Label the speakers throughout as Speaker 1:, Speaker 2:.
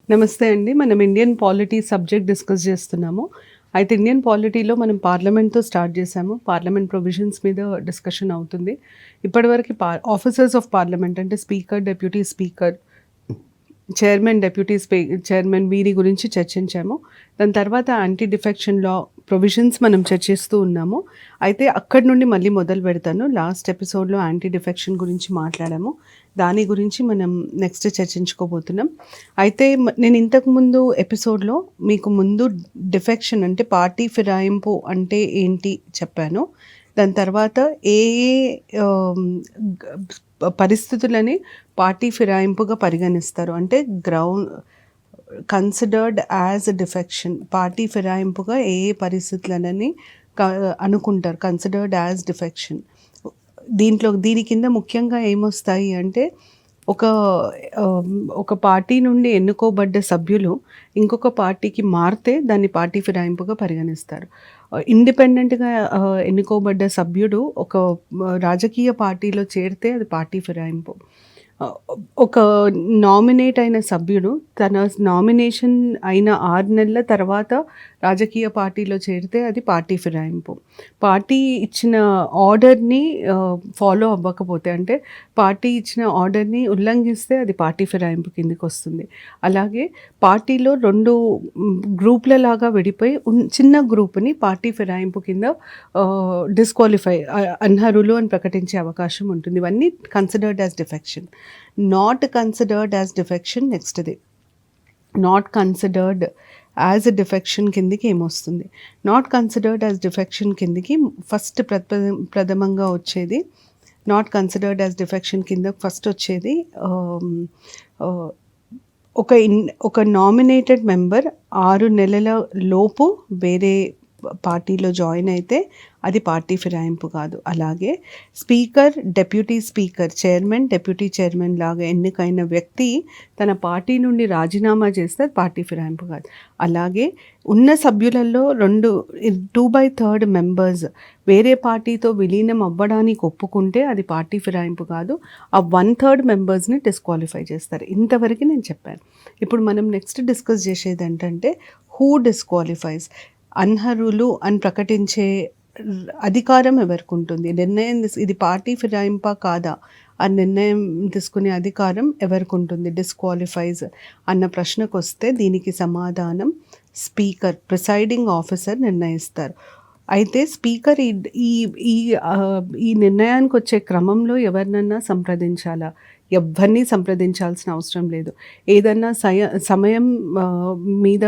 Speaker 1: నమస్తే అండి. మనం ఇండియన్ పాలిటీ సబ్జెక్ట్ డిస్కస్ చేస్తున్నాము. అయితే ఇండియన్ పాలిటీలో మనం పార్లమెంట్‌తో స్టార్ట్ చేసాము. పార్లమెంట్ ప్రొవిజన్స్ మీద డిస్కషన్ అవుతుంది. ఇప్పటివరకు ఆఫీసర్స్ ఆఫ్ పార్లమెంట్ అంటే speaker, deputy speaker, chairman, deputy chairman వీరి గురించి చర్చించాము. దాని తర్వాత యాంటీ డిఫెక్షన్ లా ప్రొవిజన్స్ మనం చర్చిస్తూ ఉన్నాము. అయితే అక్కడి నుండి మళ్ళీ మొదలు పెడతాను. లాస్ట్ ఎపిసోడ్‌లో యాంటీ డిఫెక్షన్ గురించి మాట్లాడాము. దాని గురించి మనం నెక్స్ట్ చర్చించుకోబోతున్నాం. అయితే నేను ఇంతకుముందు ఎపిసోడ్‌లో మీకు ముందు డిఫెక్షన్ అంటే పార్టీ ఫిరాయింపు అంటే ఏంటి చెప్పాను. దాని తర్వాత ఏ ఆహ్, పరిస్థితులని పార్టీ ఫిరాయింపుగా పరిగణిస్తారు అంటే కన్సిడర్డ్ యాజ్ డిఫెక్షన్ పార్టీ ఫిరాయింపుగా ఏ పరిస్థితులనని అనుకుంటారు కన్సిడర్డ్ యాజ్ డిఫెక్షన్. దీని కింద ముఖ్యంగా ఏమొస్తాయి అంటే ఒక పార్టీ నుండి ఎన్నుకోబడ్డ సభ్యులు ఇంకొక పార్టీకి మారితే దాన్ని పార్టీ ఫిరాయింపుగా పరిగణిస్తారు. ఇండిపెండెంట్గా ఎన్నుకోబడ్డ సభ్యుడు ఒక రాజకీయ పార్టీలో చేరితే అది పార్టీ ఫిరాయింపు. ఒక నామినేట్ అయిన సభ్యుడు తన నామినేషన్ అయిన 6 నెలల తర్వాత రాజకీయ పార్టీలో చేరితే అది పార్టీ ఫిరాయింపు. పార్టీ ఇచ్చిన ఆర్డర్‌ని ఫాలో అవ్వకపోతే అంటే పార్టీ ఇచ్చిన ఆర్డర్‌ని ఉల్లంఘిస్తే అది పార్టీ ఫిరాయింపు కిందకొస్తుంది. అలాగే పార్టీలో 2 గ్రూప్‌లలాగా విడిపోయి చిన్న గ్రూప్‌ని పార్టీ ఫిరాయింపు కింద డిస్‌క్వాలిఫై అనర్హులు అని ప్రకటించే అవకాశం ఉంటుంది. ఇవన్నీ considered as defection. Not considered as defection నెక్స్ట్‌ది. Not considered as a defection కిందికి ఏమొస్తుంది? నాట్ కన్సిడర్డ్ యాజ్ డిఫెక్షన్ కిందికి ఫస్ట్ ప్రథమంగా వచ్చేది నాట్ కన్సిడర్డ్ యాజ్ డిఫెక్షన్ కింద ఫస్ట్ వచ్చేది ఒక నామినేటెడ్ మెంబర్ 6 నెలల లోపు వేరే పార్టీలో జాయిన్ అయితే అది పార్టీ ఫిరాయింపు కాదు. అలాగే speaker, deputy speaker, chairman, deputy chairman లాగా ఎన్నికైన వ్యక్తి తన పార్టీ నుండి రాజీనామా చేస్తే పార్టీ ఫిరాయింపు కాదు. అలాగే ఉన్న సభ్యులలో 2/3 మెంబర్స్ వేరే పార్టీతో విలీనం అవ్వడానికి ఒప్పుకుంటే అది పార్టీ ఫిరాయింపు కాదు. ఆ 1/3 మెంబర్స్ని డిస్క్వాలిఫై చేస్తారు. ఇంతవరకు నేను చెప్పాను. ఇప్పుడు మనం నెక్స్ట్ డిస్కస్ చేసేది ఏంటంటే హూ డిస్క్వాలిఫైస్. అనర్హులు అని ప్రకటించే అధికారం ఎవరికి ఉంటుంది? నిర్ణయం ఇది పార్టీ ఫిరాయింపా కాదా ఆ నిర్ణయం తీసుకునే అధికారం ఎవరికి ఉంటుంది? డిస్క్వాలిఫైజ్ అన్న ప్రశ్నకు వస్తే దీనికి సమాధానం స్పీకర్, ప్రిసైడింగ్ ఆఫీసర్ నిర్ణయిస్తారు. అయితే స్పీకర్ ఈ నిర్ణయానికి వచ్చే క్రమంలో ఎవరినన్నా సంప్రదించాలా? ఎవ్వరినీ సంప్రదించాల్సిన అవసరం లేదు. ఏదన్నా సమయం మీద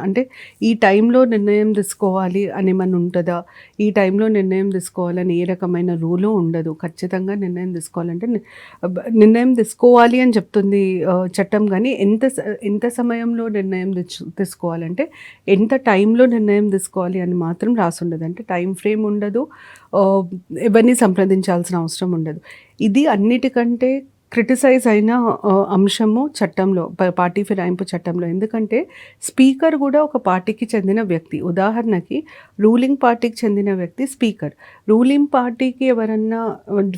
Speaker 1: అంటే ఈ టైంలో నిర్ణయం తీసుకోవాలి అని ఏమన్నా ఉంటుందా? ఈ టైంలో నిర్ణయం తీసుకోవాలని ఏ రకమైన రూలు ఉండదు. ఖచ్చితంగా నిర్ణయం తీసుకోవాలంటే నిర్ణయం తీసుకోవాలి అని చెప్తుంది చట్టం. కానీ ఎంత సమయంలో నిర్ణయం తీసుకోవాలంటే ఎంత టైంలో నిర్ణయం తీసుకోవాలి అని మాత్రం రాసుండదు. అంటే టైం ఫ్రేమ్ ఉండదు, ఎవరిని సంప్రదించాల్సిన అవసరం ఉండదు. ఇది అన్నిటికంటే క్రిటిసైజ్ అయిన అంశము చట్టంలో, పార్టీ ఫిరాయింపు చట్టంలో. ఎందుకంటే స్పీకర్ కూడా ఒక పార్టీకి చెందిన వ్యక్తి. ఉదాహరణకి రూలింగ్ పార్టీకి చెందిన వ్యక్తి స్పీకర్. రూలింగ్ పార్టీకి ఎవరన్నా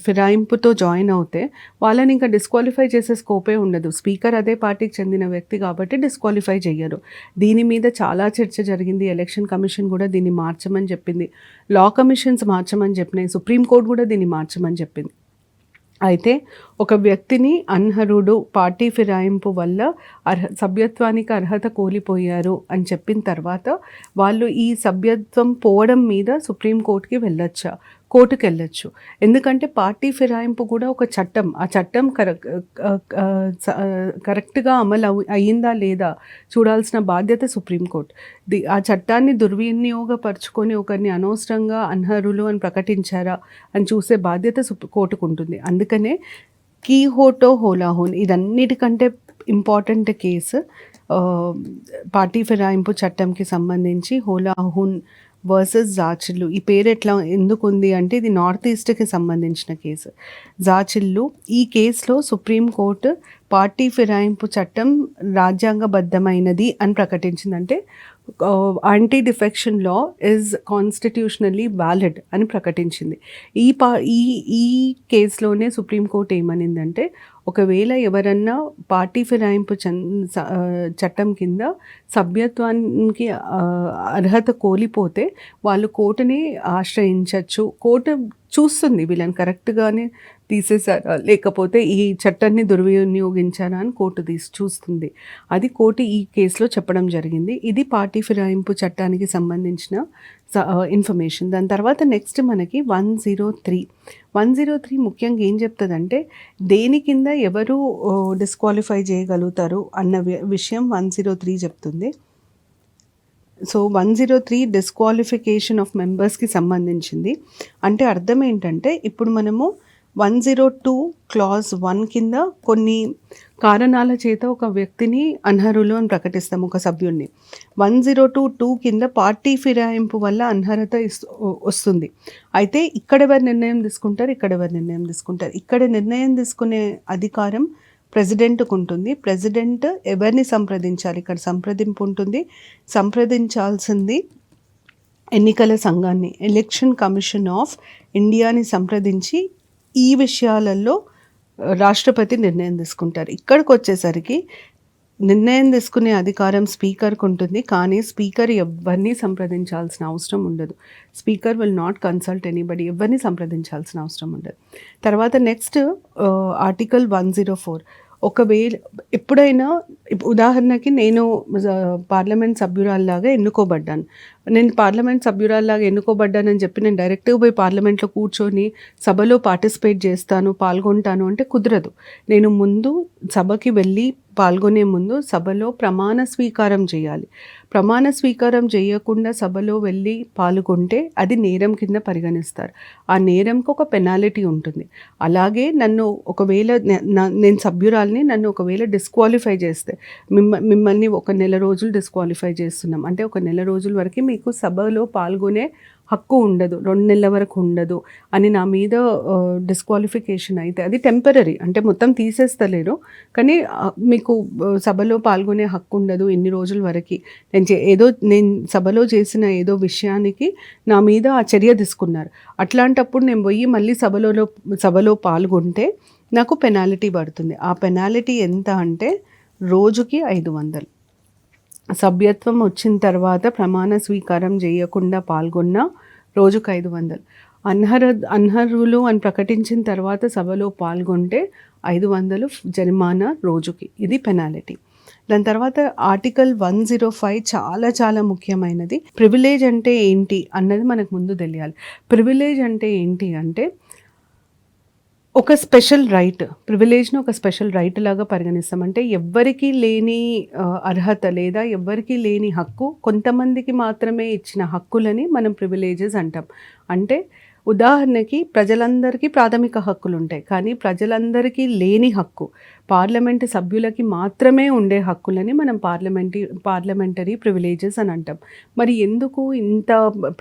Speaker 1: ఫిరాయింపుతో జాయిన్ అవుతే వాళ్ళని ఇంకా డిస్క్వాలిఫై చేసే స్కోపే ఉండదు. స్పీకర్ అదే పార్టీకి చెందిన వ్యక్తి కాబట్టి డిస్క్వాలిఫై చెయ్యరు. దీని మీద చాలా చర్చ జరిగింది. ఎలక్షన్ కమిషన్ కూడా దీన్ని మార్చమని చెప్పింది. లా కమిషన్స్ మార్చమని చెప్పినాయి. సుప్రీంకోర్టు కూడా దీన్ని మార్చమని చెప్పింది. అయితే ఒక వ్యక్తిని అనర్హుడు పార్టీ ఫిరాయింపు వల్ల సభ్యత్వానికి అర్హత కోల్పోయారు అని చెప్పిన తర్వాత వాళ్ళు ఈ సభ్యత్వం పోవడం మీద సుప్రీంకోర్టుకి వెళ్ళొచ్చా? కోర్టుకు వెళ్ళొచ్చు. ఎందుకంటే పార్టీ ఫిరాయింపు కూడా ఒక చట్టం. ఆ చట్టం కరెక్ట్గా అమలు అయ్యిందా లేదా చూడాల్సిన బాధ్యత సుప్రీంకోర్టు. ఆ చట్టాన్ని దుర్వినియోగపరుచుకొని ఒకరిని అనవసరంగా అనర్హులు అని ప్రకటించారా అని చూసే బాధ్యత కోర్టుకు ఉంటుంది. అందుకనే కీహోటో హోలాహోన్ ఇదన్నిటికంటే ఇంపార్టెంట్ కేసు పార్టీ ఫిరాయింపు చట్టంకి సంబంధించి హోలాహోన్ వర్సెస్ జాచిల్లు. ఈ పేరు ఎందుకు ఉంది అంటే ఇది నార్త్ ఈస్ట్కి సంబంధించిన కేసు. జాచిల్లు ఈ కేసులో సుప్రీంకోర్టు పార్టీ ఫిరాయింపు చట్టం రాజ్యాంగబద్ధమైనది అని ప్రకటించిందంటే anti defection law is constitutionally valid అని ప్రకటించింది. ఈ కేసులోనే సుప్రీంకోర్టు ఏమనిందంటే ఒకవేళ ఎవరన్నా పార్టీ ఫిరాయింపు చట్టం కింద సభ్యత్వానికి అర్హత కోల్పోతే వాళ్ళు కోర్టుని ఆశ్రయించవచ్చు. కోర్టు చూస్తుంది వీళ్ళని కరెక్ట్‌గానే తీసేసారా, లేకపోతే ఈ చట్టాన్ని దుర్వినియోగించారా అని కోర్టు చూస్తుంది. అది కోర్టు ఈ కేసులో చెప్పడం జరిగింది. ఇది పార్టీ ఫిరాయింపు చట్టానికి సంబంధించిన ఇన్ఫర్మేషన్. దాని తర్వాత నెక్స్ట్ మనకి 103 ముఖ్యంగా ఏం చెప్తుందంటే దేని కింద ఎవరు డిస్క్వాలిఫై చేయగలుగుతారు అన్న విషయం 103 చెప్తుంది. సో 103 డిస్క్వాలిఫికేషన్ ఆఫ్ మెంబర్స్కి సంబంధించింది. అంటే అర్థం ఏంటంటే ఇప్పుడు మనము 102 క్లాజ్ 1 కింద కొన్ని కారణాల చేత ఒక వ్యక్తిని అనర్హులు అని ప్రకటిస్తాం, ఒక సభ్యుడిని. 102(2) కింద పార్టీ ఫిరాయింపు వల్ల అనర్హత వస్తుంది. అయితే ఇక్కడ ఎవరు నిర్ణయం తీసుకుంటారు, ఇక్కడ నిర్ణయం తీసుకునే అధికారం ప్రెసిడెంట్కు ఉంటుంది. ప్రెసిడెంట్ ఎవరిని సంప్రదించాలి, ఇక్కడ సంప్రదింపు ఉంటుంది. సంప్రదించాల్సింది ఎన్నికల సంఘాన్ని, ఎలక్షన్ కమిషన్ ఆఫ్ ఇండియాని సంప్రదించి ఈ విషయాలలో రాష్ట్రపతి నిర్ణయం తీసుకుంటారు. ఇక్కడికి వచ్చేసరికి నిర్ణయం తీసుకునే అధికారం స్పీకర్కి ఉంటుంది, కానీ స్పీకర్ ఎవరిని సంప్రదించాల్సిన అవసరం ఉండదు. Speaker will not consult anybody, ఎవరిని సంప్రదించాల్సిన అవసరం ఉండదు. తర్వాత నెక్స్ట్ ఆర్టికల్ 104. ఒకవేళ ఎప్పుడైనా ఉదాహరణకి నేను పార్లమెంట్ సభ్యురాల్లాగా ఎన్నుకోబడ్డాను. నేను పార్లమెంట్ సభ్యురాల్లాగా ఎన్నుకోబడ్డానని చెప్పి నేను డైరెక్ట్గా పోయి పార్లమెంట్లో కూర్చొని సభలో పార్టిసిపేట్ చేస్తాను, పాల్గొంటాను అంటే కుదరదు. నేను ముందు సభకి వెళ్ళి పాల్గొనే ముందు సభలో ప్రమాణ స్వీకారం చేయాలి. ప్రమాణ స్వీకారం చేయకుండా సభలో వెళ్ళి పాల్గొంటే అది నేరం కింద పరిగణిస్తారు. ఆ నేరంకి ఒక పెనాల్టీ ఉంటుంది. అలాగే నన్ను ఒకవేళ నేను సభ్యురాల్ని, నన్ను ఒకవేళ డిస్క్వాలిఫై చేస్తే మిమ్మల్ని 1 నెల రోజులు డిస్క్వాలిఫై చేస్తున్నాం అంటే 1 నెల రోజుల వరకు మీకు సభలో పాల్గొనే హక్కు ఉండదు, 2 నెలల వరకు ఉండదు అని నా మీద డిస్క్వాలిఫికేషన్ అయితే అది టెంపరరీ, అంటే మొత్తం తీసేస్తలేరు, కానీ మీకు సభలో పాల్గొనే హక్కు ఉండదు ఇన్ని రోజుల వరకు. నేను సభలో చేసిన ఏదో విషయానికి నా మీద ఆ చర్య తీసుకున్నారు. అట్లాంటప్పుడు నేను పోయి మళ్ళీ సభలో పాల్గొంటే నాకు పెనాల్టీ పడుతుంది. ఆ పెనాల్టీ ఎంత అంటే రోజుకి 500. సభ్యత్వం వచ్చిన తర్వాత ప్రమాణ స్వీకారం చేయకుండా పాల్గొన్న రోజుకు 500. అనర్హులు అని ప్రకటించిన తర్వాత సభలో పాల్గొంటే 500 జరిమానా రోజుకి. ఇది పెనాల్టీ. దాని తర్వాత ఆర్టికల్ 105 చాలా చాలా ముఖ్యమైనది. ప్రివిలేజ్ అంటే ఏంటి అన్నది మనకు ముందు తెలియాలి. ప్రివిలేజ్ అంటే ఏంటి అంటే ఒక స్పెషల్ రైట్, ప్రివిలేజ్ని ఒక స్పెషల్ రైట్ లాగా పరిగణిస్తాం. అంటే ఎవ్వరికీ లేని అర్హత లేదా ఎవ్వరికీ లేని హక్కు, కొంతమందికి మాత్రమే ఇచ్చిన హక్కులని మనం ప్రివిలేజెస్ అంటాం. అంటే ఉదాహరణకి ప్రజలందరికీ ప్రాథమిక హక్కులు ఉంటాయి, కానీ ప్రజలందరికీ లేని హక్కు, పార్లమెంటు సభ్యులకి మాత్రమే ఉండే హక్కులని మనం పార్లమెంటరీ ప్రివిలేజెస్ అని అంటాం. మరి ఎందుకు ఇంత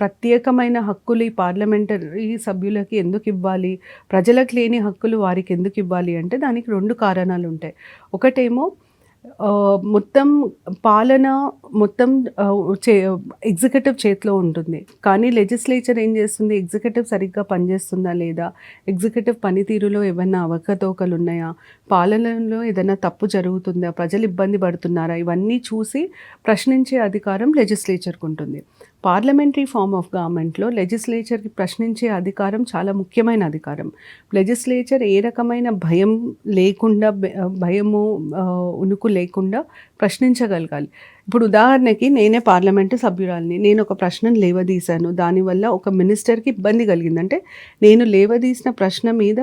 Speaker 1: ప్రత్యేకమైన హక్కులు ఈ పార్లమెంటరీ సభ్యులకి ఎందుకు ఇవ్వాలి, ప్రజలకు లేని హక్కులు వారికి ఎందుకు ఇవ్వాలి అంటే దానికి 2 కారణాలు ఉంటాయి. ఒకటేమో మొత్తం పాలన మొత్తం ఎగ్జిక్యూటివ్ చేతిలో ఉంటుంది, కానీ లెజిస్లేచర్ ఏం చేస్తుంది, ఎగ్జిక్యూటివ్ సరిగ్గా పనిచేస్తుందా లేదా, ఎగ్జిక్యూటివ్ పనితీరులో ఏమైనా అవకతవకలు ఉన్నాయా, పాలనలో ఏదైనా తప్పు జరుగుతుందా, ప్రజలు ఇబ్బంది పడుతున్నారా, ఇవన్నీ చూసి ప్రశ్నించే అధికారం లెజిస్లేచర్కి ఉంటుంది. పార్లమెంటరీ ఫార్మ్ ఆఫ్ గవర్నమెంట్లో లెజిస్లేచర్కి ప్రశ్నించే అధికారం చాలా ముఖ్యమైన అధికారం. లెజిస్లేచర్ ఏ రకమైన భయము ఉనుకు లేకుండా ప్రశ్నించగలగాలి. ఇప్పుడు ఉదాహరణకి నేనే పార్లమెంటు సభ్యురాలిని, నేను ఒక ప్రశ్నను లేవదీశాను, దానివల్ల ఒక మినిస్టర్కి ఇబ్బంది కలిగిందంటే నేను లేవదీసిన ప్రశ్న మీద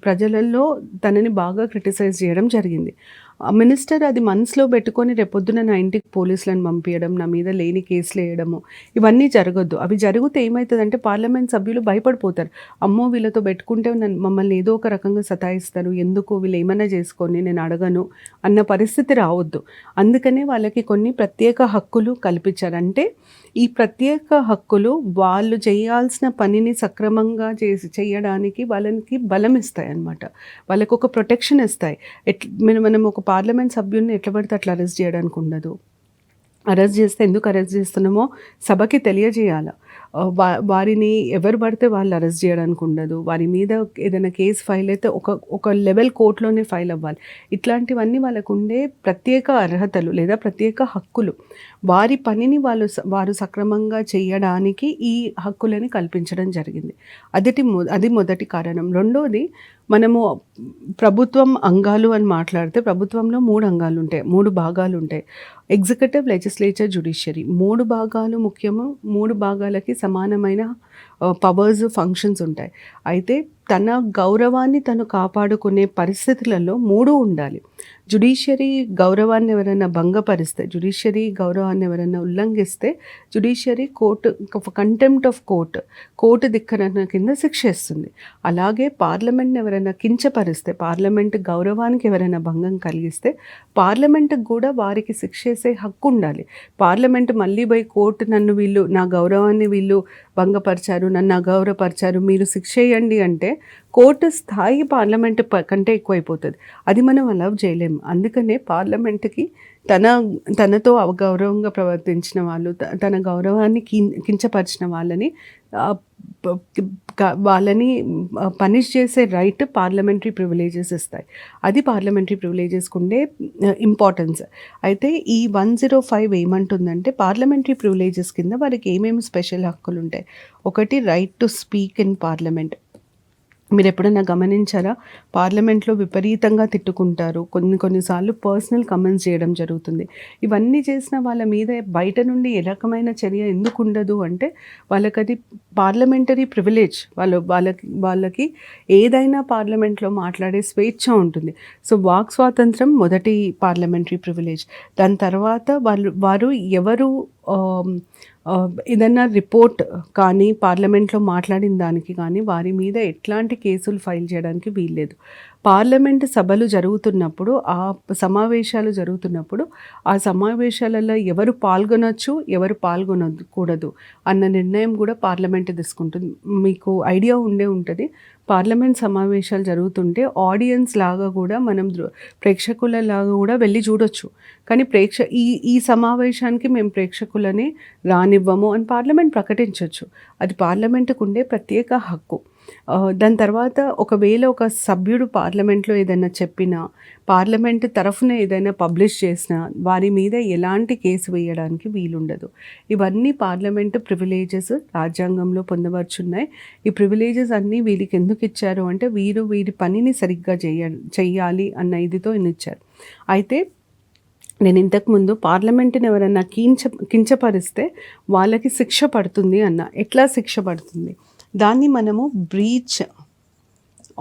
Speaker 1: ప్రజలలో తనని బాగా క్రిటిసైజ్ చేయడం జరిగింది. ఆ మినిస్టర్ అది మనసులో పెట్టుకొని రేపొద్దున నా ఇంటికి పోలీసులను పంపించడం, నా మీద లేని కేసులు వేయడము, ఇవన్నీ జరగొద్దు. అవి జరిగితే ఏమవుతుందంటే పార్లమెంట్ సభ్యులు భయపడిపోతారు. అమ్మో వీళ్ళతో పెట్టుకుంటే మమ్మల్ని ఏదో ఒక రకంగా సతాయిస్తారు, ఎందుకు వీళ్ళు ఏమైనా చేసుకొని నేను అడగను అన్న పరిస్థితి రావద్దు. అందుకనే వాళ్ళకి కొన్ని ప్రత్యేక హక్కులు కల్పించారు. ఈ ప్రత్యేక హక్కులు వాళ్ళు చేయాల్సిన పనిని సక్రమంగా చేయడానికి వాళ్ళకి బలం ఇస్తాయి అన్నమాట, వాళ్ళకు ఒక ప్రొటెక్షన్ ఇస్తాయి. మనం ఒక పార్లమెంట్ సభ్యుల్ని ఎట్లా పడితే అట్లా అరెస్ట్ చేయడానికి ఉండదు. అరెస్ట్ చేస్తే ఎందుకు అరెస్ట్ చేస్తున్నామో సభకి తెలియజేయాలి. వారిని ఎవరు పడితే వాళ్ళు అరెస్ట్ చేయడానికి ఉండదు. వారి మీద ఏదైనా కేస్ ఫైల్ అయితే ఒక లెవెల్ కోర్ట్‌లోనే ఫైల్ అవ్వాలి. ఇట్లాంటివన్నీ వాళ్ళకుండే ప్రత్యేక అర్హతలు లేదా ప్రత్యేక హక్కులు. వారి పనిని వారు సక్రమంగా చేయడానికి ఈ హక్కులని కల్పించడం జరిగింది. అది మొదటి కారణం. రెండోది, మనము ప్రభుత్వం అంగాలు అని మాట్లాడితే ప్రభుత్వంలో 3 అంగాలుంటాయి. 3 భాగాలుంటాయి. Executive, legislature, judiciary. 3 భాగాలు ముఖ్యము. 3 భాగాలకి సమానమైన పవర్స్, ఫంక్షన్స్ ఉంటాయి. అయితే తన గౌరవాన్ని తను కాపాడుకునే పరిస్థితులలో 3 ఉండాలి. జ్యుడిషియరీ గౌరవాన్ని ఎవరైనా భంగపరిస్తే, జ్యుడిషియరీ గౌరవాన్ని ఎవరైనా ఉల్లంఘిస్తే జ్యుడిషియరీ కంటెంప్ట్ ఆఫ్ కోర్టు ధిక్కరణ కింద శిక్షేస్తుంది. అలాగే పార్లమెంట్‌ని ఎవరైనా కించపరిస్తే, పార్లమెంట్ గౌరవానికి ఎవరైనా భంగం కలిగిస్తే పార్లమెంట్‌కి కూడా వారికి శిక్షేసే హక్కు ఉండాలి. పార్లమెంట్ మళ్ళీ పోయి కోర్టు నా గౌరవాన్ని వీళ్ళు భంగపరిచారు, నన్ను అగౌరవపరిచారు, మీరు శిక్షేయండి అంటే కోర్టు స్థాయి పార్లమెంట్ కంటే ఎక్కువైపోతుంది. అది మనం అలౌ చేయలేము. అందుకనే పార్లమెంట్కి తనతో అగౌరవంగా ప్రవర్తించిన వాళ్ళు, తన గౌరవాన్ని కించపరిచిన వాళ్ళని పనిష్ చేసే రైట్ పార్లమెంటరీ ప్రివిలేజెస్ ఇస్తాయి. అది పార్లమెంటరీ ప్రివిలేజెస్కి ఉండే ఇంపార్టెన్స్. అయితే ఈ 105 ఏమంటుందంటే పార్లమెంటరీ ప్రివిలేజెస్ కింద వారికి ఏమేమి స్పెషల్ హక్కులు ఉంటాయి. ఒకటి, right to speak in parliament. మీరు ఎప్పుడైనా గమనించారా? పార్లమెంట్లో విపరీతంగా తిట్టుకుంటారు. కొన్నిసార్లు పర్సనల్ కమెంట్స్ చేయడం జరుగుతుంది. ఇవన్నీ చేసిన వాళ్ళ మీద బయట నుండి ఏ రకమైన చర్య ఎందుకు ఉండదు అంటే వాళ్ళకది పార్లమెంటరీ ప్రివిలేజ్. వాళ్ళకి ఏదైనా పార్లమెంట్లో మాట్లాడే స్వేచ్ఛ ఉంటుంది. సో వాక్ స్వాతంత్రం మొదటి పార్లమెంటరీ ప్రివిలేజ్. దాని తర్వాత వారు ఎవరు ఏదన్నా రిపోర్ట్ కానీ పార్లమెంట్లో మాట్లాడిన దానికి కానీ వారి మీద ఎట్లాంటి కేసులు ఫైల్ చేయడానికి వీల్లేదు. పార్లమెంట్ సభలు జరుగుతున్నప్పుడు, ఆ సమావేశాలు జరుగుతున్నప్పుడు ఆ సమావేశాలలో ఎవరు పాల్గొనొచ్చు, ఎవరు పాల్గొనకూడదు అన్న నిర్ణయం కూడా పార్లమెంట్ తీసుకుంటుంది. మీకు ఐడియా ఉంటుంది. పార్లమెంట్ సమావేశాలు జరుగుతుంటే ఆడియన్స్ లాగా కూడా మనం ప్రేక్షకులలాగా కూడా వెళ్ళి చూడొచ్చు. కానీ ఈ సమావేశానికి మేము ప్రేక్షకులని రానివ్వము అని పార్లమెంట్ ప్రకటించవచ్చు. అది పార్లమెంటుకు ఉండే ప్రత్యేక హక్కు. దాని తర్వాత ఒకవేళ ఒక సభ్యుడు పార్లమెంట్లో ఏదైనా చెప్పినా, పార్లమెంట్ తరఫున ఏదైనా పబ్లిష్ చేసినా వారి మీద ఎలాంటి కేసు వేయడానికి వీలుండదు. ఇవన్నీ పార్లమెంటు ప్రివిలేజెస్ రాజ్యాంగంలో పొందవచ్చున్నాయి. ఈ ప్రివిలేజెస్ అన్నీ వీరికి ఎందుకు ఇచ్చారు అంటే వీరి పనిని సరిగ్గా చెయ్యాలి అన్న ఇదితో ఇచ్చారు. అయితే నేను ఇంతకుముందు పార్లమెంటుని ఎవరైనా కించపరిస్తే వాళ్ళకి శిక్ష పడుతుంది అన్న. ఎట్లా శిక్ష పడుతుంది? దాన్ని మనము బ్రీచ్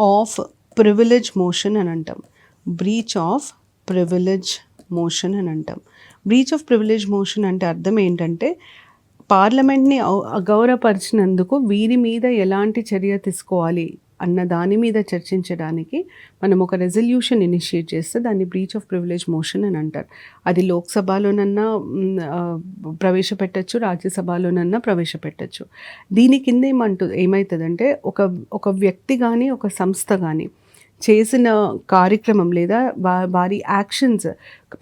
Speaker 1: ఆఫ్ ప్రివిలేజ్ మోషన్ అని అంటాం. బ్రీచ్ ఆఫ్ ప్రివిలేజ్ మోషన్ అని అంటాం. బ్రీచ్ ఆఫ్ ప్రివిలేజ్ మోషన్ అంటే అర్థం ఏంటంటే పార్లమెంట్ని అగౌరవపరిచినందుకు వీరి మీద ఎలాంటి చర్య తీసుకోవాలి అన్న దాని మీద చర్చించడానికి మనం ఒక రెజల్యూషన్ ఇనిషియేట్ చేస్తే దాన్ని బ్రీచ్ ఆఫ్ ప్రివిలేజ్ మోషన్ అని అంటారు. అది లోక్సభలోనన్నా ప్రవేశపెట్టచ్చు, రాజ్యసభలోనన్నా ప్రవేశపెట్టచ్చు. దీని కింద ఏమవుతుందంటే ఒక వ్యక్తి కానీ ఒక సంస్థ కానీ చేసిన కార్యక్రమం లేదా వారి యాక్షన్స్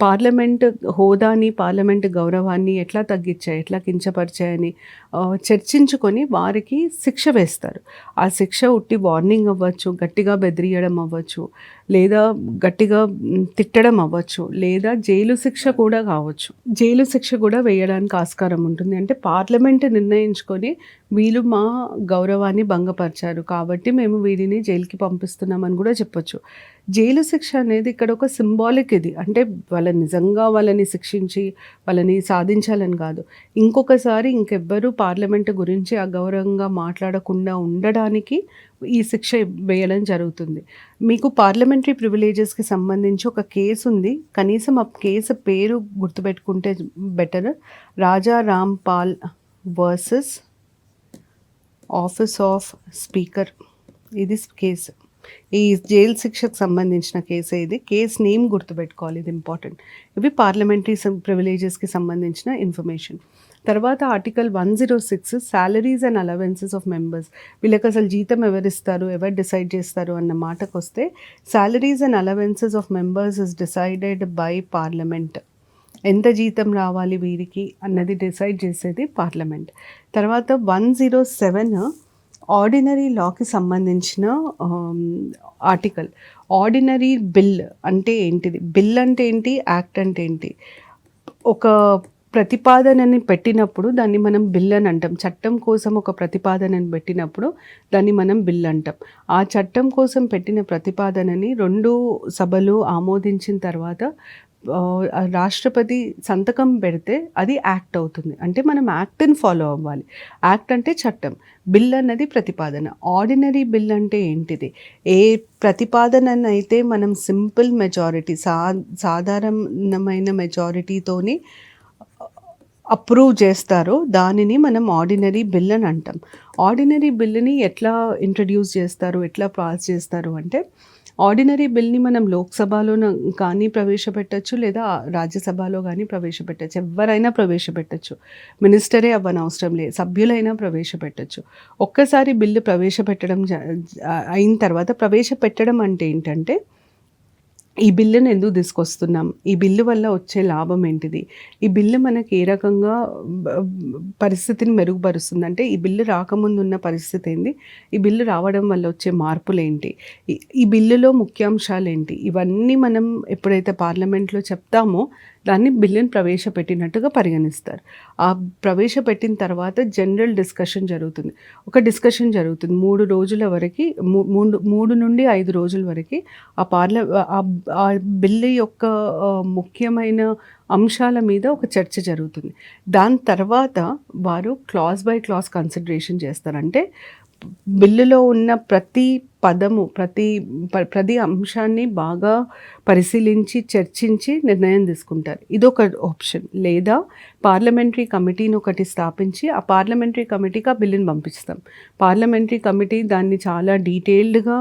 Speaker 1: పార్లమెంట్ హోదాని, పార్లమెంట్ గౌరవాన్ని ఎట్లా తగ్గించాయి, ఎట్లా కించపరిచాయని చర్చించుకొని వారికి శిక్ష వేస్తారు. ఆ శిక్ష ఉట్టి వార్నింగ్ అవ్వచ్చు, గట్టిగా బెదిరియడం అవ్వచ్చు, లేదా గట్టిగా తిట్టడం అవ్వచ్చు, లేదా జైలు శిక్ష కూడా కావచ్చు. జైలు శిక్ష కూడా వేయడానికి ఆస్కారం ఉంటుంది. అంటే పార్లమెంట్ నిర్ణయించుకొని వీళ్ళు మా గౌరవాన్ని భంగపరిచారు కాబట్టి మేము వీరిని జైలుకి పంపిస్తున్నామని కూడా చెప్పొచ్చు. జైలు శిక్ష అనేది ఇక్కడ ఒక సింబాలిక్. ఇది అంటే వాళ్ళని శిక్షించి వాళ్ళని సాధించాలని కాదు. ఇంకొకసారి ఇంకెవ్వరూ పార్లమెంటు గురించి అగౌరవంగా మాట్లాడకుండా ఉండడానికి ఈ శిక్ష వేయడం జరుగుతుంది. మీకు పార్లమెంటరీ ప్రివిలేజెస్కి సంబంధించి ఒక కేసు ఉంది. కనీసం ఆ కేసు పేరు గుర్తుపెట్టుకుంటే better. Raja Rampal versus office of speaker. ఇది కేసు. ఈ జైలు శిక్షకు సంబంధించిన కేసే ఇది. కేస్ నేమ్ గుర్తుపెట్టుకోవాలి, ఇది ఇంపార్టెంట్. ఇవి పార్లమెంటరీ ప్రివిలేజెస్కి సంబంధించిన ఇన్ఫర్మేషన్. తర్వాత article 106 salaries and allowances of members. వీళ్ళకి అసలు జీతం ఎవరిస్తారు, ఎవరు డిసైడ్ చేస్తారు అన్న మాటకు వస్తే salaries and allowances of members is decided by parliament. ఎంత జీతం రావాలి వీరికి అన్నది డిసైడ్ చేసేది పార్లమెంట్. తర్వాత 107 ఆర్డినరీ లాకి సంబంధించిన ఆర్టికల్. ఆర్డినరీ బిల్ అంటే ఏంటిది? బిల్ అంటే ఏంటి? యాక్ట్ అంటే ఏంటి? ఒక ప్రతిపాదనని పెట్టినప్పుడు దాన్ని మనం బిల్ అని అంటాం. చట్టం కోసం ఒక ప్రతిపాదనని పెట్టినప్పుడు దాన్ని మనం బిల్ అంటాం. ఆ చట్టం కోసం పెట్టిన ప్రతిపాదనని 2 సభలు ఆమోదించిన తర్వాత రాష్ట్రపతి సంతకం పెడితే అది యాక్ట్ అవుతుంది. అంటే మనం యాక్ట్‌ని ఫాలో అవ్వాలి. యాక్ట్ అంటే చట్టం. బిల్ అన్నది ప్రతిపాదన. ఆర్డినరీ బిల్ అంటే ఏంటిది? ఏ ప్రతిపాదననైతే మనం సింపుల్ మెజారిటీ సాధారణమైన మెజారిటీతోని అప్రూవ్ చేస్తారో దానిని మనం ఆర్డినరీ బిల్ అని అంటాం. ఆర్డినరీ బిల్లుని ఎట్లా ఇంట్రడ్యూస్ చేస్తారు? ఎట్లా పాస్ చేస్తారు అంటే, ఆర్డినరీ బిల్‌ని మనం లోక్‌సభలో కానీ ప్రవేశపెట్టొచ్చు, లేదా రాజ్యసభలో గానీ ప్రవేశపెట్టొచ్చు. ఎవ్వరైనా ప్రవేశపెట్టొచ్చు. మినిస్టరే అవ్వనవసరం లేదు. సభ్యులైనా ప్రవేశపెట్టొచ్చు. ఒక్కసారి బిల్లు ప్రవేశపెట్టడం అయిన తర్వాత, ప్రవేశపెట్టడం అంటే ఏంటంటే, ఈ బిల్లుని ఎందుకు తీసుకొస్తున్నాం? ఈ బిల్లు వల్ల వచ్చే లాభం ఏంటిది? ఈ బిల్లు మనకి ఏ రకంగా పరిస్థితిని మెరుగుపరుస్తుంది? అంటే ఈ బిల్లు రాకముందు ఉన్న పరిస్థితి ఏంది? ఈ బిల్లు రావడం వల్ల వచ్చే మార్పులేంటి? ఈ బిల్లులో ముఖ్యాంశాలేంటి? ఇవన్నీ మనం ఎప్పుడైతే పార్లమెంట్‌లో చెప్తామో దాన్ని బిల్లుని ప్రవేశపెట్టినట్టుగా పరిగణిస్తారు. ఆ ప్రవేశపెట్టిన తర్వాత జనరల్ డిస్కషన్ జరుగుతుంది. ఒక డిస్కషన్ జరుగుతుంది. 3 రోజుల వరకి 3 నుండి 5 రోజుల వరకి ఆ బిల్లు యొక్క ముఖ్యమైన అంశాల మీద ఒక చర్చ జరుగుతుంది. దాని తర్వాత వారు క్లాజ్ బై క్లాజ్ కన్సిడరేషన్ చేస్తారు. అంటే బిల్లులో ఉన్న ప్రతి పదము, ప్రతి అంశాన్ని బాగా పరిశీలించి, చర్చించి నిర్ణయం తీసుకుంటారు. ఇదొక ఆప్షన్. లేదా పార్లమెంటరీ కమిటీని ఒకటి స్థాపించి, ఆ పార్లమెంటరీ కమిటీకి ఆ బిల్లుని పంపిస్తాం. పార్లమెంటరీ కమిటీ దాన్ని చాలా డీటెయిల్డ్‌గా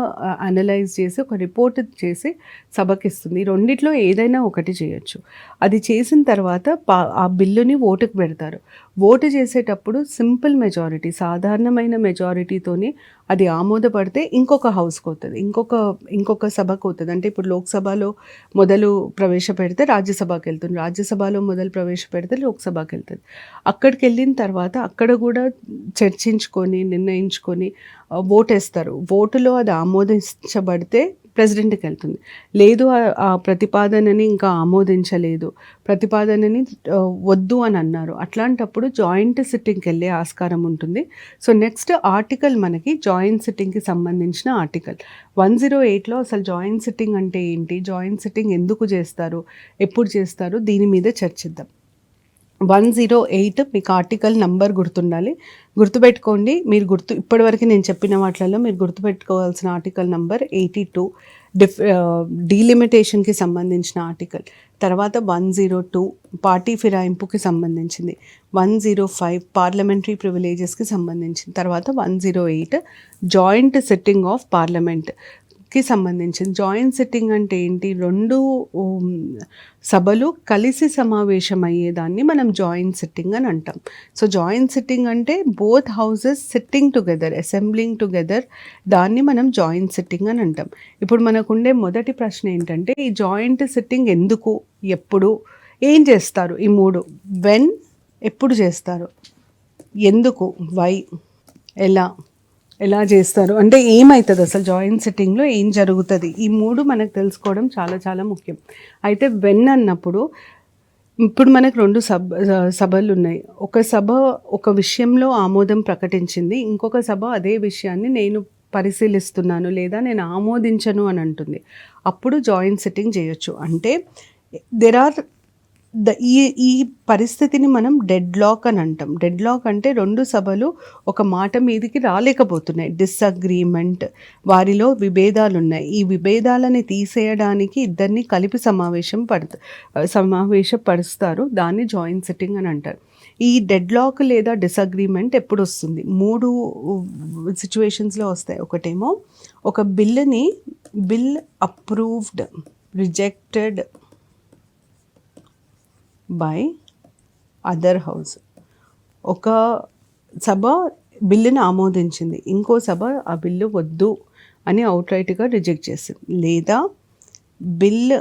Speaker 1: అనలైజ్ చేసి, ఒక రిపోర్ట్ చేసి సభకిస్తుంది. ఈ రెండిట్లో ఏదైనా ఒకటి చేయొచ్చు. అది చేసిన తర్వాత ఆ బిల్లుని ఓటుకు పెడతారు. ఓటు చేసేటప్పుడు సింపుల్ మెజారిటీ, సాధారణమైన మెజారిటీతోని అది ఆమోదపడితే ఇంకొక హౌస్‌కి అవుతది. ఇంకొక సభకు అవుతది. అంటే ఇప్పుడు లోక్‌సభలో మొదలు ప్రవేశపెడితే రాజ్యసభకెళ్తుంది. రాజ్యసభలో మొదలు ప్రవేశపెడితే లోక్‌సభకెళ్తది. అక్కడికెళ్ళిన తర్వాత అక్కడ కూడా చర్చించుకొని, నిర్ణయించుకొని ఓటేస్తారు. ఓటులో అది ఆమోదించబడితే ప్రెసిడెంట్‌కి వెళ్తుంది. లేదు ఆ ప్రతిపాదనని ఇంకా ఆమోదించలేదు, ప్రతిపాదనని వద్దు అని అన్నారు. అట్లాంటప్పుడు జాయింట్ సిట్టింగ్‌కి వెళ్ళే ఆస్కారం ఉంటుంది. సో నెక్స్ట్ ఆర్టికల్ మనకి జాయింట్ సిట్టింగ్‌కి సంబంధించిన ఆర్టికల్ 108లో అసలు జాయింట్ సిట్టింగ్ అంటే ఏంటి? జాయింట్ సిట్టింగ్ ఎందుకు చేస్తారు? ఎప్పుడు చేస్తారు? దీని మీద చర్చిద్దాం. 108 మీకు ఆర్టికల్ నంబర్ గుర్తుండాలి. గుర్తుపెట్టుకోండి. మీరు ఇప్పటివరకు నేను చెప్పిన వాటిలలో మీరు గుర్తుపెట్టుకోవాల్సిన ఆర్టికల్ నంబర్ 82 డీలిమిటేషన్‌కి సంబంధించిన ఆర్టికల్. తర్వాత 102 పార్టీ ఫిరాయింపుకి సంబంధించింది. 105 పార్లమెంటరీ ప్రివిలేజెస్‌కి సంబంధించింది. తర్వాత 108 జాయింట్ సిట్టింగ్ ఆఫ్ పార్లమెంట్‌కి సంబంధించింది. జాయింట్ సిట్టింగ్ అంటే ఏంటి? 2 సభలు కలిసి సమావేశమయ్యేదాన్ని మనం జాయింట్ సిట్టింగ్ అని అంటాం. సో జాయింట్ సిట్టింగ్ అంటే both houses sitting together, assembling together, దాన్ని మనం జాయింట్ సిట్టింగ్ అని అంటాం. ఇప్పుడు మనకుండే మొదటి ప్రశ్న ఏంటంటే, ఈ జాయింట్ సిట్టింగ్ ఎందుకు? ఎప్పుడు? ఏం చేస్తారు? ఈ 3 వెన్, ఎప్పుడు చేస్తారు? ఎందుకు? వై? ఎలా చేస్తారు? అంటే ఏమవుతుంది అసలు జాయింట్ సిట్టింగ్లో ఏం జరుగుతుంది? ఈ 3 మనకు తెలుసుకోవడం చాలా చాలా ముఖ్యం. అయితే వెన్ అన్నప్పుడు ఇప్పుడు మనకు 2 సభలు ఉన్నాయి. ఒక సభ ఒక విషయంలో ఆమోదం ప్రకటించింది. ఇంకొక సభ అదే విషయాన్ని నేను పరిశీలిస్తున్నాను లేదా నేను ఆమోదించను అని అంటుంది. అప్పుడు జాయింట్ సిట్టింగ్ చేయొచ్చు. అంటే ఈ పరిస్థితిని మనం డెడ్ లాక్ అని అంటాం. డెడ్ లాక్ అంటే 2 సభలు ఒక మాట మీదకి రాలేకపోతున్నాయి. డిస్అగ్రీమెంట్, వారిలో విభేదాలున్నాయి. ఈ విభేదాలని తీసేయడానికి ఇద్దరిని కలిపి సమావేశపరుస్తారు. దాన్ని జాయింట్ సిట్టింగ్ అని అంటారు. ఈ డెడ్ లాక్ లేదా డిస్అగ్రీమెంట్ ఎప్పుడు వస్తుంది? 3 సిచ్యువేషన్స్లో వస్తాయి. ఒకటేమో ఒక bill approved, rejected by other house. ఒక సభ బిల్లుని ఆమోదించింది, ఇంకో సభ ఆ బిల్లు వద్దు అని అవుట్రైట్గా రిజెక్ట్ చేసింది. లేదా bill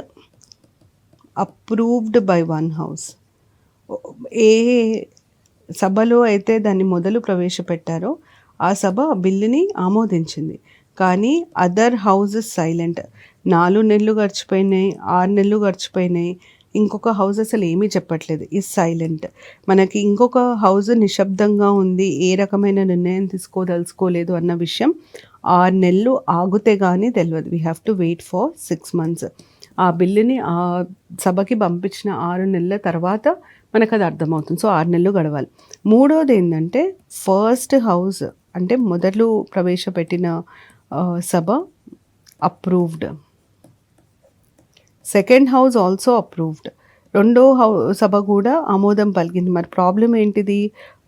Speaker 1: approved by one house. ఏ సభలో అయితే దాన్ని మొదలు ప్రవేశపెట్టారో ఆ సభ ఆ బిల్లుని ఆమోదించింది. కానీ అదర్ హౌసెస్ సైలెంట్. 4 నెలలు గడిచిపోయినాయి, 6 నెలలు గడిచిపోయినాయి, ఇంకొక హౌస్ అసలు ఏమీ చెప్పట్లేదు, ఈజ్ సైలెంట్. మనకి ఇంకొక హౌస్ నిశ్శబ్దంగా ఉంది, ఏ రకమైన నిర్ణయం తీసుకోదలుచుకోలేదు అన్న విషయం 6 నెలలు ఆగితే కానీ తెలియదు. We have to wait for 6 months. ఆ బిల్లుని ఆ సభకి పంపించిన 6 నెలల తర్వాత మనకు అది అర్థమవుతుంది. సో 6 నెలలు గడవాలి. మూడోది ఏంటంటే ఫస్ట్ హౌస్ అంటే మొదలు ప్రవేశపెట్టిన సభ approved, second house also approved, రెండో సభ కూడా ఆమోదం పలికింది. మరి ప్రాబ్లం ఏంటిది?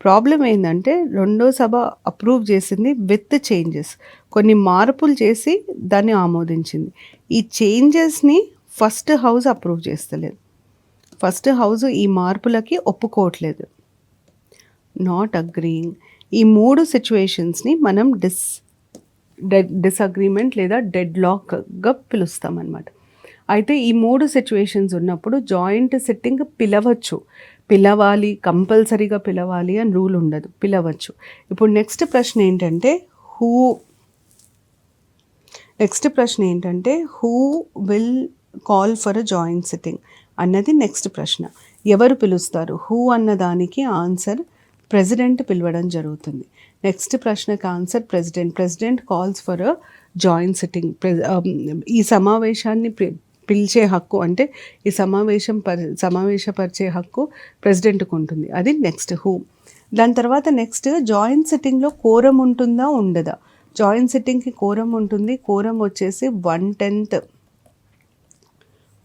Speaker 1: ప్రాబ్లం ఏంటంటే రెండో సభ అప్రూవ్ చేసింది విత్ చేంజెస్, కొన్ని మార్పులు చేసి దాన్ని ఆమోదించింది. ఈ చేంజెస్ని ఫస్ట్ హౌస్ అప్రూవ్ చేస్తలేదు. ఫస్ట్ హౌస్ ఈ మార్పులకి ఒప్పుకోవట్లేదు, నాట్ అగ్రీయింగ్. ఈ 3 సిచ్యువేషన్స్ని మనం డిసగ్రీమెంట్ లేదా డెడ్ లాక్గా పిలుస్తాం అన్నమాట. అయితే ఈ 3 సిచ్యువేషన్స్ ఉన్నప్పుడు జాయింట్ సిట్టింగ్ పిలవాలి, కంపల్సరీగా పిలవాలి అని రూల్ ఉండదు, పిలవచ్చు. ఇప్పుడు నెక్స్ట్ ప్రశ్న ఏంటంటే who will call for a joint sitting అన్నది నెక్స్ట్ ప్రశ్న. ఎవరు పిలుస్తారు? హూ అన్న దానికి ఆన్సర్ ప్రెసిడెంట్ పిలవడం జరుగుతుంది. నెక్స్ట్ ప్రశ్నకి answer president calls for a joint sitting. ఈ సమావేశాన్ని పిలిచే హక్కు అంటే ఈ సమావేశపరిచే హక్కు ప్రెసిడెంట్కి ఉంటుంది. అది నెక్స్ట్ హూ. దాని తర్వాత నెక్స్ట్ జాయింట్ సిట్టింగ్లో కోరం ఉంటుందా ఉండదా? జాయింట్ సిట్టింగ్కి కోరం ఉంటుంది. కోరం వచ్చేసి 1/10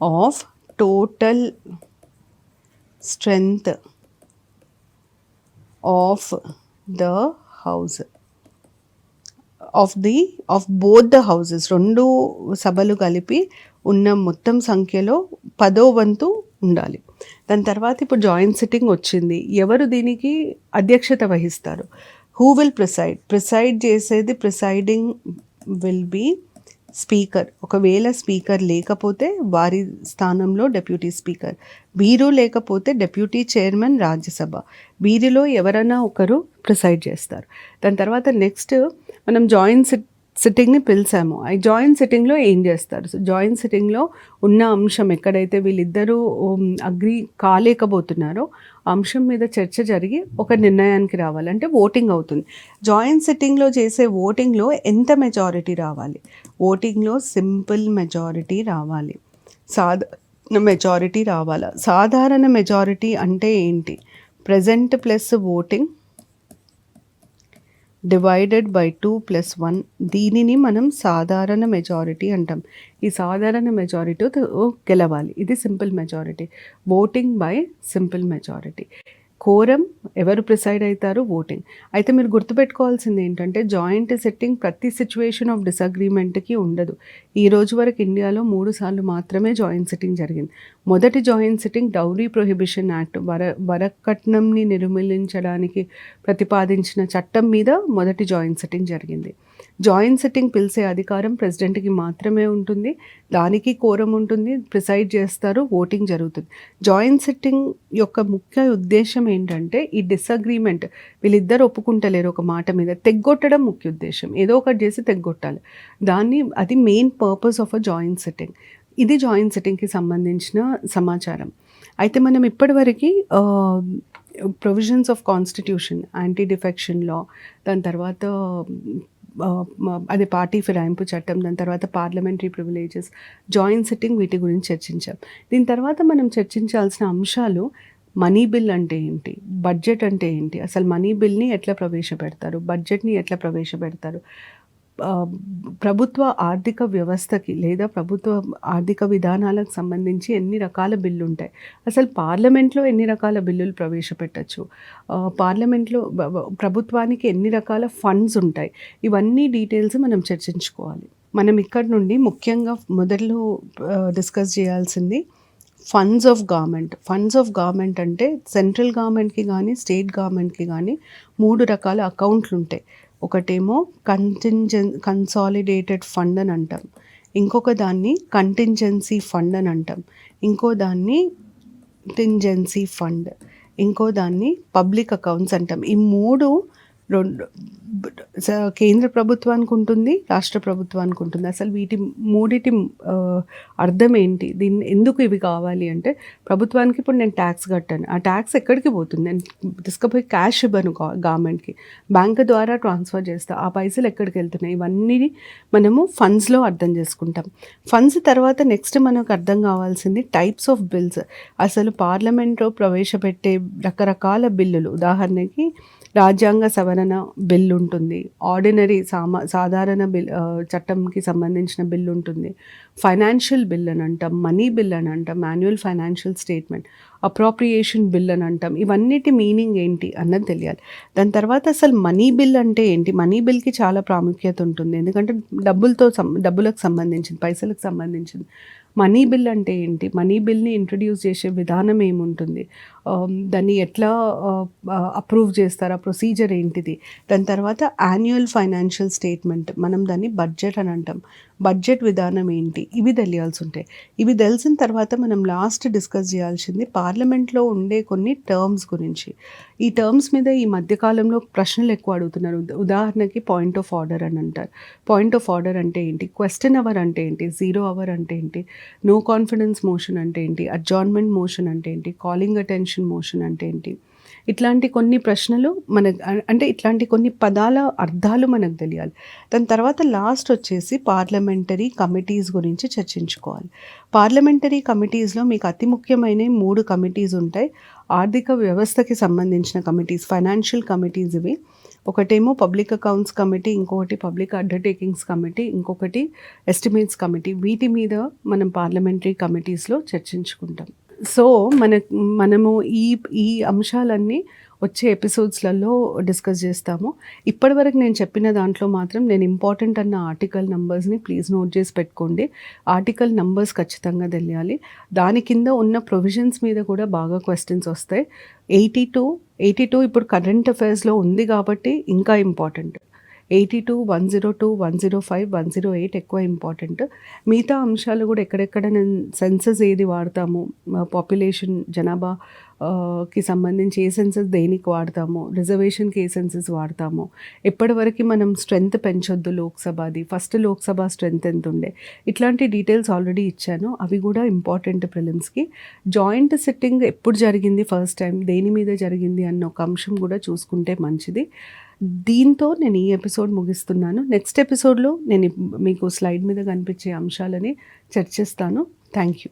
Speaker 1: of total strength of the house of both the houses. 2 సభలు కలిపి ఉన్న మొత్తం సంఖ్యలో 10వ వంతు ఉండాలి. దాని తర్వాత ఇప్పుడు జాయింట్ సిట్టింగ్ వచ్చింది. ఎవరు దీనికి అధ్యక్షత వహిస్తారు? హూ విల్ ప్రిసైడ్ చేసేది? Presiding will be speaker. ఒకవేళ స్పీకర్ లేకపోతే వారి స్థానంలో డెప్యూటీ స్పీకర్, వీరు లేకపోతే డెప్యూటీ చైర్మన్ రాజ్యసభ, వీరిలో ఎవరైనా ఒకరు ప్రిసైడ్ చేస్తారు. దాని తర్వాత నెక్స్ట్ మనం జాయింట్ సిట్టింగ్ని పిలిచాము. ఆ జాయింట్ సిట్టింగ్లో ఏం చేస్తారు? సో జాయింట్ సిట్టింగ్లో ఉన్న అంశం ఎక్కడైతే వీళ్ళిద్దరూ అగ్రీ కాలేకపోతున్నారో ఆ అంశం మీద చర్చ జరిగి ఒక నిర్ణయానికి రావాలంటే ఓటింగ్ అవుతుంది. జాయింట్ సిట్టింగ్లో చేసే ఓటింగ్లో ఎంత మెజారిటీ రావాలి? ఓటింగ్లో సింపుల్ మెజారిటీ రావాలి, సాధారణ మెజారిటీ రావాలా? సాధారణ మెజారిటీ అంటే ఏంటి? Present plus voting divided by 2+1. దీనిని మనం సాధారణ మెజారిటీ అంటాం. ఈ సాధారణ మెజారిటీతో గెలవాలి. ఇది simple majority. Voting by simple majority. Quorum ఎవరు ప్రిసైడ్ అవుతారు? ఓటింగ్. అయితే మీరు గుర్తుపెట్టుకోవాల్సింది ఏంటంటే జాయింట్ సిట్టింగ్ ప్రతి సిచ్యువేషన్ ఆఫ్ డిసగ్రీమెంట్కి ఉండదు. ఈ రోజు వరకు ఇండియాలో 3 సార్లు మాత్రమే జాయింట్ సిట్టింగ్ జరిగింది. మొదటి joint sitting dowry prohibition act, వరకట్నంని నిర్మూలించడానికి ప్రతిపాదించిన చట్టం మీద మొదటి జాయింట్ సిట్టింగ్ జరిగింది. జాయింట్ సిట్టింగ్ పిలిచే అధికారం ప్రెసిడెంట్కి మాత్రమే ఉంటుంది. దానికి కోరం ఉంటుంది, ప్రిసైడ్ చేస్తారు, ఓటింగ్ జరుగుతుంది. జాయింట్ సిట్టింగ్ యొక్క ముఖ్య ఉద్దేశం ఏంటంటే ఈ డిసగ్రీమెంట్, వీళ్ళిద్దరు ఒప్పుకుంటలేరు ఒక మాట మీద, తెగ్గొట్టడం ముఖ్య ఉద్దేశం. ఏదో ఒకటి చేసి తెగ్గొట్టాలి అది main purpose of a joint sitting. ఇది జాయింట్ సిట్టింగ్కి సంబంధించిన సమాచారం. అయితే మనం ఇప్పటివరకు provisions of constitution, anti defection లా, దాని తర్వాత అది పార్టీ ఫిరాయింపు చట్టం, దాని తర్వాత పార్లమెంటరీ ప్రివిలేజెస్, జాయింట్ సిట్టింగ్, వీటి గురించి చర్చించాం. దీని తర్వాత మనం చర్చించాల్సిన అంశాలు మనీ బిల్ అంటే ఏంటి, బడ్జెట్ అంటే ఏంటి, అసలు మనీ బిల్ని ఎట్లా ప్రవేశపెడతారు, బడ్జెట్ని ఎట్లా ప్రవేశపెడతారు, ప్రభుత్వ ఆర్థిక వ్యవస్థకి లేదా ప్రభుత్వ ఆర్థిక విధానాలకు సంబంధించి ఎన్ని రకాల బిల్లు ఉంటాయి, అసలు పార్లమెంట్లో ఎన్ని రకాల బిల్లులు ప్రవేశపెట్టచ్చు, పార్లమెంట్లో ప్రభుత్వానికి ఎన్ని రకాల ఫండ్స్ ఉంటాయి, ఇవన్నీ డీటెయిల్స్ మనం చర్చించుకోవాలి. మనం ఇక్కడ నుండి ముఖ్యంగా మొదట్లో డిస్కస్ చేయాల్సింది ఫండ్స్ ఆఫ్ గవర్నమెంట్ అంటే సెంట్రల్ గవర్నమెంట్కి కానీ స్టేట్ గవర్నమెంట్కి కానీ 3 రకాల అకౌంట్లు ఉంటాయి. ఒకటేమో కన్సాలిడేటెడ్ ఫండ్ అని అంటాం, ఇంకొక దాన్ని కంటింజెన్సీ ఫండ్ అని అంటాం, ఇంకో దాన్ని కంటింజెన్సీ ఫండ్, ఇంకో దాన్ని పబ్లిక్ అకౌంట్స్ అంటాం. ఈ 3 రెండు కేంద్ర ప్రభుత్వానికి ఉంటుంది, రాష్ట్ర ప్రభుత్వానికి ఉంటుంది. అసలు మూడిటి అర్థం ఏంటి, దీన్ని ఎందుకు ఇవి కావాలి అంటే, ప్రభుత్వానికి ఇప్పుడు నేను ట్యాక్స్ కట్టాను, ఆ ట్యాక్స్ ఎక్కడికి పోతుంది, నేను తీసుకుపోయి క్యాష్ ఇవ్వను గవర్నమెంట్కి, బ్యాంక్ ద్వారా ట్రాన్స్ఫర్ చేస్తా, ఆ పైసలు ఎక్కడికి వెళ్తున్నాయి, ఇవన్నీ మనము ఫండ్స్లో అర్థం చేసుకుంటాం. ఫండ్స్ తర్వాత నెక్స్ట్ మనకు అర్థం కావాల్సింది టైప్స్ ఆఫ్ బిల్స్. అసలు పార్లమెంట్లో ప్రవేశపెట్టే రకరకాల బిల్లులు, ఉదాహరణకి రాజ్యాంగ సవరణ బిల్ ఉంటుంది, ఆర్డినరీ సాధారణ బిల్ చట్టంకి సంబంధించిన బిల్ ఉంటుంది, ఫైనాన్షియల్ బిల్ అని అంటాం, మనీ బిల్ అని అంటాం, manual financial statement, appropriation bill అని అంటాం. ఇవన్నిటి మీనింగ్ ఏంటి అన్నది తెలియాలి. దాని తర్వాత అసలు మనీ బిల్ అంటే ఏంటి, మనీ బిల్కి చాలా ప్రాముఖ్యత ఉంటుంది, ఎందుకంటే డబ్బులకు సంబంధించింది, పైసలకు సంబంధించింది. మనీ బిల్ అంటే ఏంటి, మనీ బిల్ని ఇంట్రడ్యూస్ చేసే విధానం ఏముంటుంది, దాన్ని ఎట్లా అప్రూవ్ చేస్తారు, ఆ ప్రొసీజర్ ఏంటిది. దాని తర్వాత యాన్యువల్ ఫైనాన్షియల్ స్టేట్మెంట్, మనం దాన్ని బడ్జెట్ అని అంటాం, బడ్జెట్ విధానం ఏంటి, ఇవి తెలియాల్సి ఉంటాయి. ఇవి తెలిసిన తర్వాత మనం లాస్ట్ డిస్కస్ చేయాల్సింది పార్లమెంట్లో ఉండే కొన్ని టర్మ్స్ గురించి. ఈ టర్మ్స్ మీద ఈ మధ్యకాలంలో ప్రశ్నలు ఎక్కువ అడుగుతున్నారు. ఉదాహరణకి పాయింట్ ఆఫ్ ఆర్డర్ అని అంటారు. పాయింట్ ఆఫ్ ఆర్డర్ అంటే ఏంటి, క్వశ్చన్ అవర్ అంటే ఏంటి, జీరో అవర్ అంటే ఏంటి, నో కాన్ఫిడెన్స్ మోషన్ అంటే ఏంటి, అడ్జార్న్మెంట్ మోషన్ అంటే ఏంటి, కాలింగ్ అటెన్షన్ మోషన్ అంటే ఏంటి, ఇట్లాంటి కొన్ని ప్రశ్నలు అంటే ఇట్లాంటి కొన్ని పదాల అర్థాలు మనకు తెలియాలి. దాని తర్వాత లాస్ట్ వచ్చేసి పార్లమెంటరీ కమిటీస్ గురించి చర్చించుకోవాలి. పార్లమెంటరీ కమిటీస్లో మీకు అతి ముఖ్యమైన 3 కమిటీస్ ఉంటాయి. ఆర్థిక వ్యవస్థకి సంబంధించిన కమిటీస్, ఫైనాన్షియల్ కమిటీస్ ఇవి. ఒకటేమో పబ్లిక్ అకౌంట్స్ కమిటీ, ఇంకొకటి పబ్లిక్ అండర్టేకింగ్స్ కమిటీ, ఇంకొకటి ఎస్టిమేట్స్ కమిటీ. వీటి మీద మనం పార్లమెంటరీ కమిటీస్లో చర్చించుకుంటాం. సో మనము ఈ అంశాలన్నీ వచ్చే ఎపిసోడ్స్లలో డిస్కస్ చేస్తాము. ఇప్పటివరకు నేను చెప్పిన దాంట్లో మాత్రం నేను ఇంపార్టెంట్ అన్న ఆర్టికల్ నంబర్స్ని ప్లీజ్ నోట్ చేసి పెట్టుకోండి. ఆర్టికల్ నంబర్స్ ఖచ్చితంగా తెలియాలి. దాని కింద ఉన్న ప్రొవిజన్స్ మీద కూడా బాగా క్వశ్చన్స్ వస్తాయి. 82 ఇప్పుడు కరెంట్ అఫైర్స్లో ఉంది కాబట్టి ఇంకా ఇంపార్టెంట్. 82, 102, 105, 108 ఎక్కువ ఇంపార్టెంట్. మిగతా అంశాలు కూడా ఎక్కడెక్కడ నేను సెన్సస్ ఏది వాడతాము, పాపులేషన్ జనాభా కి సంబంధించి ఏ సెన్సస్ దేనికి వాడతాము, రిజర్వేషన్కి ఏ సెన్సస్ వాడతాము, ఎప్పటివరకు మనం స్ట్రెంత్ పెంచొద్దు లోక్సభది, ఫస్ట్ లోక్సభ స్ట్రెంత్ ఎంత ఉండే, ఇట్లాంటి డీటెయిల్స్ ఆల్రెడీ ఇచ్చాను. అవి కూడా ఇంపార్టెంట్ ప్రిలిమ్స్కి. జాయింట్ సిట్టింగ్ ఎప్పుడు జరిగింది, ఫస్ట్ టైం దేని మీద జరిగింది అన్న ఒక అంశం కూడా చూసుకుంటే మంచిది. దీంతో నేను ఈ ఎపిసోడ్ ముగిస్తున్నాను. నెక్స్ట్ ఎపిసోడ్లో నేను మీకు స్లైడ్ మీద కనిపించే అంశాలని చర్చిస్తాను. Thank you.